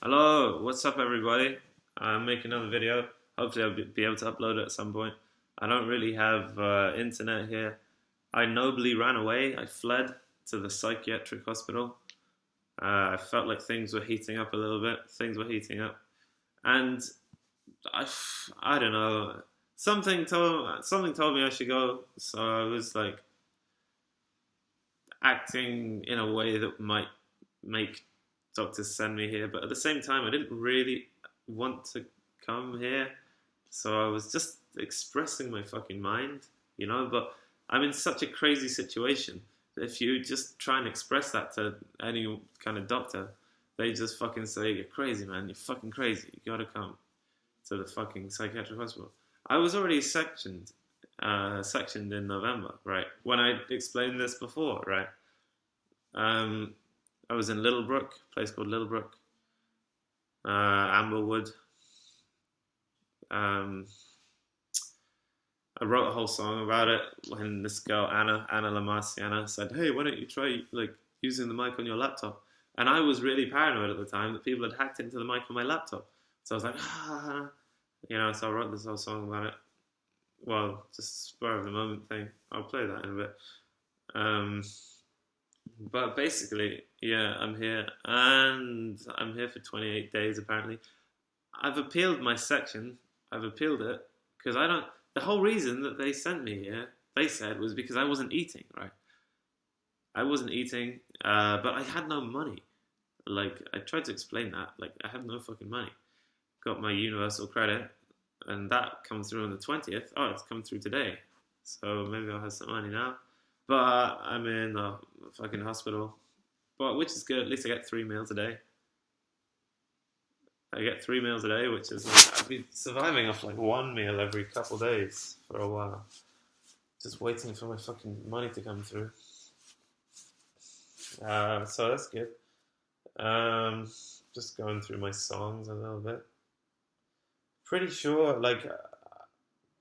Hello, what's up, everybody? I'm making another video. Hopefully, I'll be able to upload it at some point. I don't really have internet here. I nobly ran away. I fled to the psychiatric hospital. I felt like things were heating up a little bit. Things were heating up, and I, I don't know. Something told me I should go. So I was like acting in a way that might make doctors send me here, but at the same time, I didn't really want to come here, so I was just expressing my fucking mind. But I'm in such a crazy situation that if you just try and express that to any kind of doctor, they just fucking say, "You're crazy, man. You're fucking crazy. You gotta come to the fucking psychiatric hospital." I was already sectioned in November, right? When I explained this before, right? I was in Littlebrook, a place called Littlebrook, Amblewood. Um, I wrote a whole song about it when this girl Anna Lamarciana said, "Hey, why don't you try like using the mic on your laptop?" And I was really paranoid at the time that people had hacked into the mic on my laptop. So I was like, So I wrote this whole song about it. Well, just spur of the moment thing. I'll play that in a bit. But basically, yeah, I'm here, and I'm here for 28 days apparently. I've appealed my section. I've appealed it because I don't. The whole reason that they sent me here, they said, was because I wasn't eating. Right? I wasn't eating, but I had no money. Like I tried to explain that. Like I have no fucking money. Got my universal credit, and that comes through on the 20th. Oh, it's come through today, so maybe I'll have some money now. But I'm in the fucking hospital. But which is good. At least I get 3 meals a day. I get 3 meals a day, which is like, I've been surviving off like one meal every couple days for a while. Just waiting for my fucking money to come through. So that's good. Just going through my songs a little bit. Pretty sure, like, if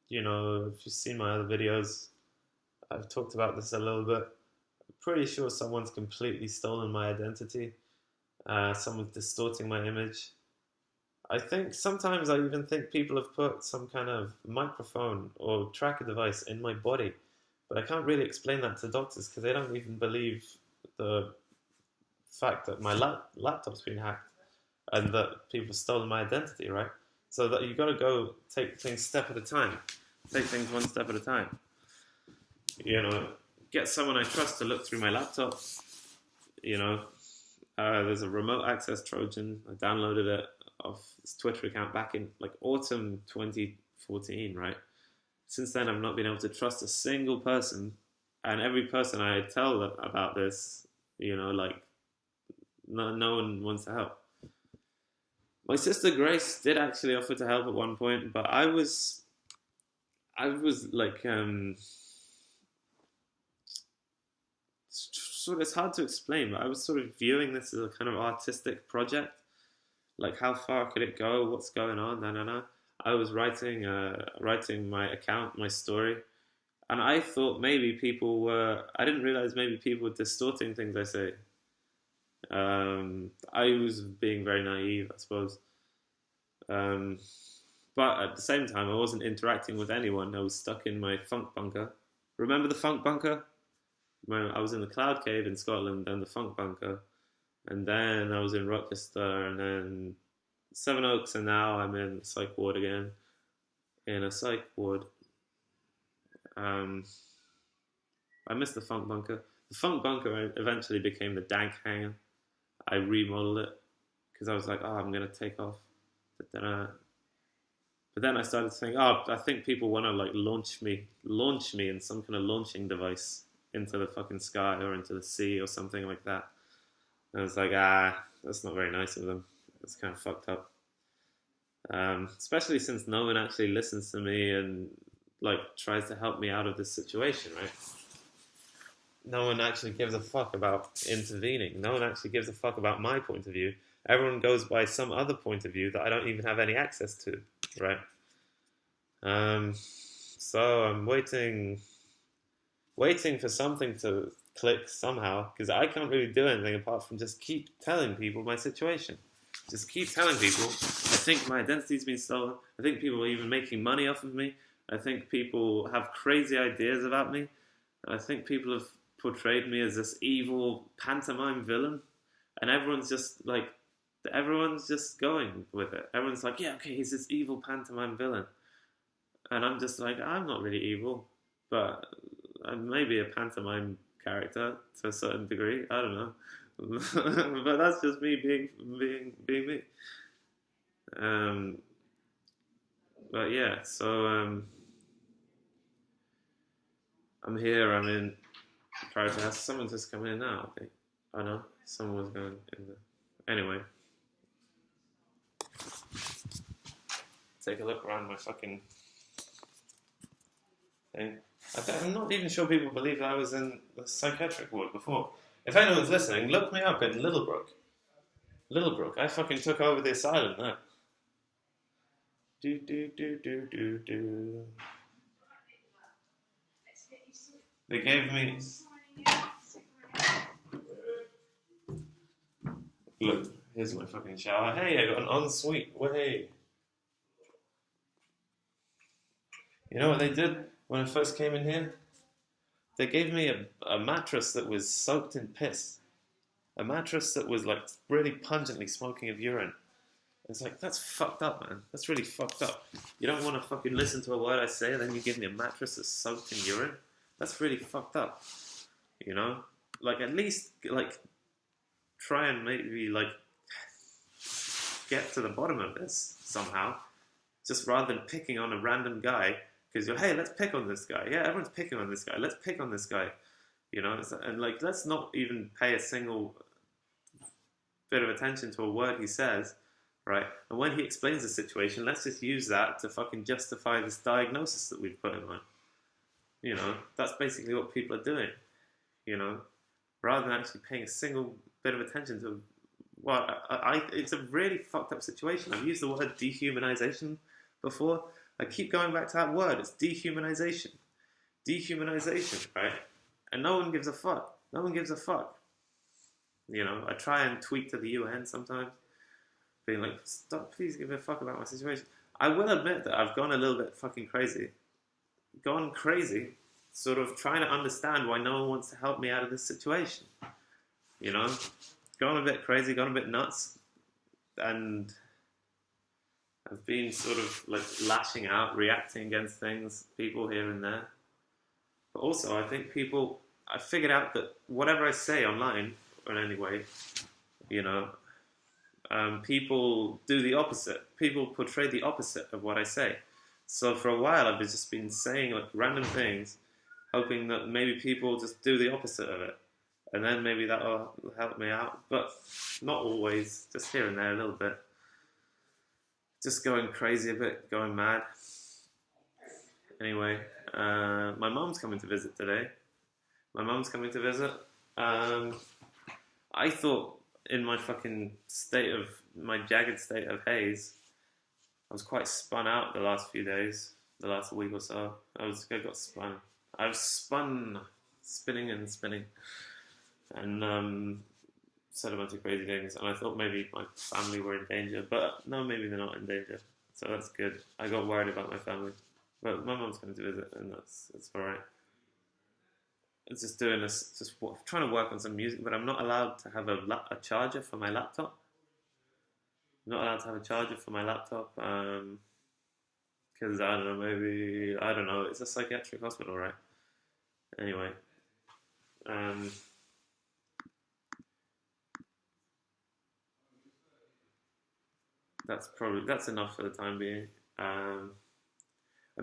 you've seen my other videos, I've talked about this a little bit. I'm pretty sure someone's completely stolen my identity. Someone's distorting my image. I think sometimes I even think people have put some kind of microphone or tracker device in my body, but I can't really explain that to doctors because they don't even believe the fact that my laptop's been hacked and that people have stolen my identity, right? So that you got to go take things step at a time, take things one step at a time. Get someone I trust to look through my laptop. There's a remote access Trojan. I downloaded it off this Twitter account back in like autumn 2014, right? Since then, I've not been able to trust a single person, and every person I tell about this, no one wants to help. My sister Grace did actually offer to help at one point, but I was like, it's hard to explain, but I was sort of viewing this as a kind of artistic project. Like, how far could it go? What's going on? No. I was writing my account, my story, and I thought maybe I didn't realize maybe people were distorting things I say. I was being very naive, I suppose. But at the same time, I wasn't interacting with anyone. I was stuck in my funk bunker. Remember the funk bunker? I was in the Cloud Cave in Scotland, and the funk bunker. And then I was in Rochester, and then Sevenoaks, and now I'm in the psych ward again. In a psych ward. I missed the funk bunker. The funk bunker eventually became the dank hangar. I remodeled it because I was like, I'm going to take off. But then I started to think, I think people want to like launch me in some kind of launching device into the fucking sky or into the sea or something like that. And I was like, that's not very nice of them. It's kind of fucked up. Especially since no one actually listens to me and like tries to help me out of this situation, right? No one actually gives a fuck about intervening. No one actually gives a fuck about my point of view. Everyone goes by some other point of view that I don't even have any access to, right? So I'm waiting for something to click somehow, because I can't really do anything apart from just keep telling people my situation. just keep telling people, I think my identity's been stolen. I think people are even making money off of me. I think people have crazy ideas about me. I think people have portrayed me as this evil pantomime villain. And everyone's just going with it. Everyone's like, yeah, okay, he's this evil pantomime villain. And I'm just like, I'm not really evil, but I'm maybe a pantomime character to a certain degree. I don't know. But that's just me being me. But yeah, so I'm here. I'm in Paradise House. Someone's just coming in now. I think. Oh no, someone was going in the. Anyway, take a look around my fucking thing. I'm not even sure people believe that I was in the psychiatric ward before. If anyone's listening, look me up in Littlebrook. Littlebrook. I fucking took over the asylum there. Do do do do do do. They gave me. Look, here's my fucking shower. Hey, I got an ensuite. Way. You know what they did when I first came in here? They gave me a mattress that was soaked in piss. A mattress that was like really pungently smoking of urine. It's like, that's fucked up, man. That's really fucked up. You don't want to fucking listen to a word I say, and then you give me a mattress that's soaked in urine? That's really fucked up. You know? Like, at least, like, try and maybe, like, get to the bottom of this somehow. Just rather than picking on a random guy. Because you're, hey, let's pick on this guy. Yeah, everyone's picking on this guy. Let's pick on this guy. You know? And, like, let's not even pay a single bit of attention to a word he says. Right? And when he explains the situation, let's just use that to fucking justify this diagnosis that we've put him on. You know, that's basically what people are doing. You know, rather than actually paying a single bit of attention to what it's a really fucked up situation. I've used the word dehumanization before. I keep going back to that word. It's dehumanization. Dehumanization, right? And no one gives a fuck. No one gives a fuck. You know, I try and tweet to the UN sometimes, being like, stop, please give a fuck about my situation. I will admit that I've gone a little bit fucking crazy. Gone crazy, sort of trying to understand why no one wants to help me out of this situation. You know? Gone a bit crazy, gone a bit nuts. And I've been sort of like lashing out, reacting against things, people here and there. But also, I think I figured out that whatever I say online, or in any way, you know, people do the opposite. People portray the opposite of what I say. So for a while, I've just been saying like random things, hoping that maybe people just do the opposite of it. And then maybe that'll help me out. But not always, just here and there a little bit. Just going crazy a bit, going mad. Anyway, my mum's coming to visit today. I thought in my fucking my jagged state of haze, I was quite spun out the last few days, the last week or so. I got spun. I was spinning and spinning, and said a bunch of crazy things. And I thought maybe my family were in danger, but no, maybe they're not in danger. So that's good. I got worried about my family, but my mum's coming to visit, and that's all right. It's just doing this, trying to work on some music, but I'm not allowed to have a charger for my laptop. I'm not allowed to have a charger for my laptop, because I don't know, it's a psychiatric hospital, right? Anyway, that's enough for the time being. I've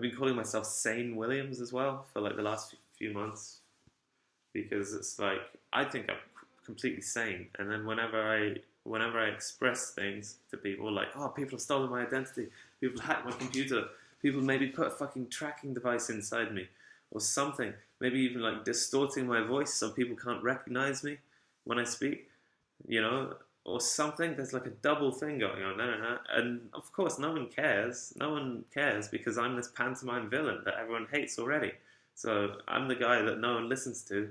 been calling myself Sane Williams as well for like the last few months. Because it's like, I think I'm completely sane. And then whenever I express things to people, like, oh, people have stolen my identity, people hacked my computer, people maybe put a fucking tracking device inside me, or something, maybe even like distorting my voice so people can't recognize me when I speak, you know, or something. There's like a double thing going on. And of course, no one cares. No one cares because I'm this pantomime villain that everyone hates already. So I'm the guy that no one listens to,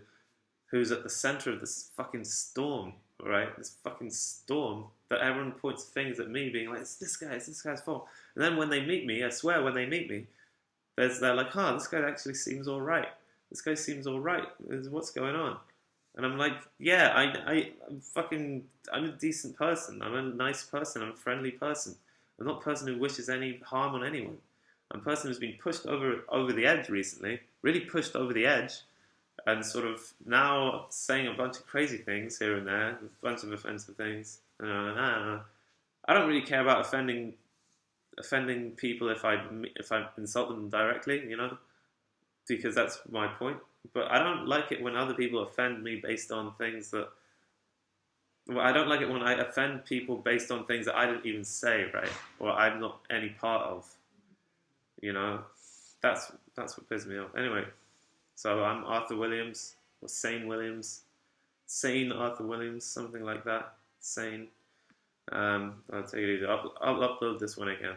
who's at the center of this fucking storm, right? This fucking storm That everyone points fingers at me, being like, it's this guy's fault. And then when they meet me, I swear, when they meet me, they're like, this guy actually seems all right. This guy seems all right. What's going on? And I'm like, yeah, I'm a decent person. I'm a nice person. I'm a friendly person. I'm not a person who wishes any harm on anyone. I'm a person who's been pushed over the edge recently, really pushed over the edge, and sort of now saying a bunch of crazy things here and there, a bunch of offensive things. I don't really care about offending people if I insult them directly, because that's my point. But I don't like it when other people offend me based on things that. Well, I don't like it when I offend people based on things that I didn't even say, right, or I'm not any part of. That's what pisses me off. Anyway, so I'm Arthur Williams or Sane Williams, Sane Arthur Williams, something like that. Sane. I'll take it easy. I'll upload this when I can.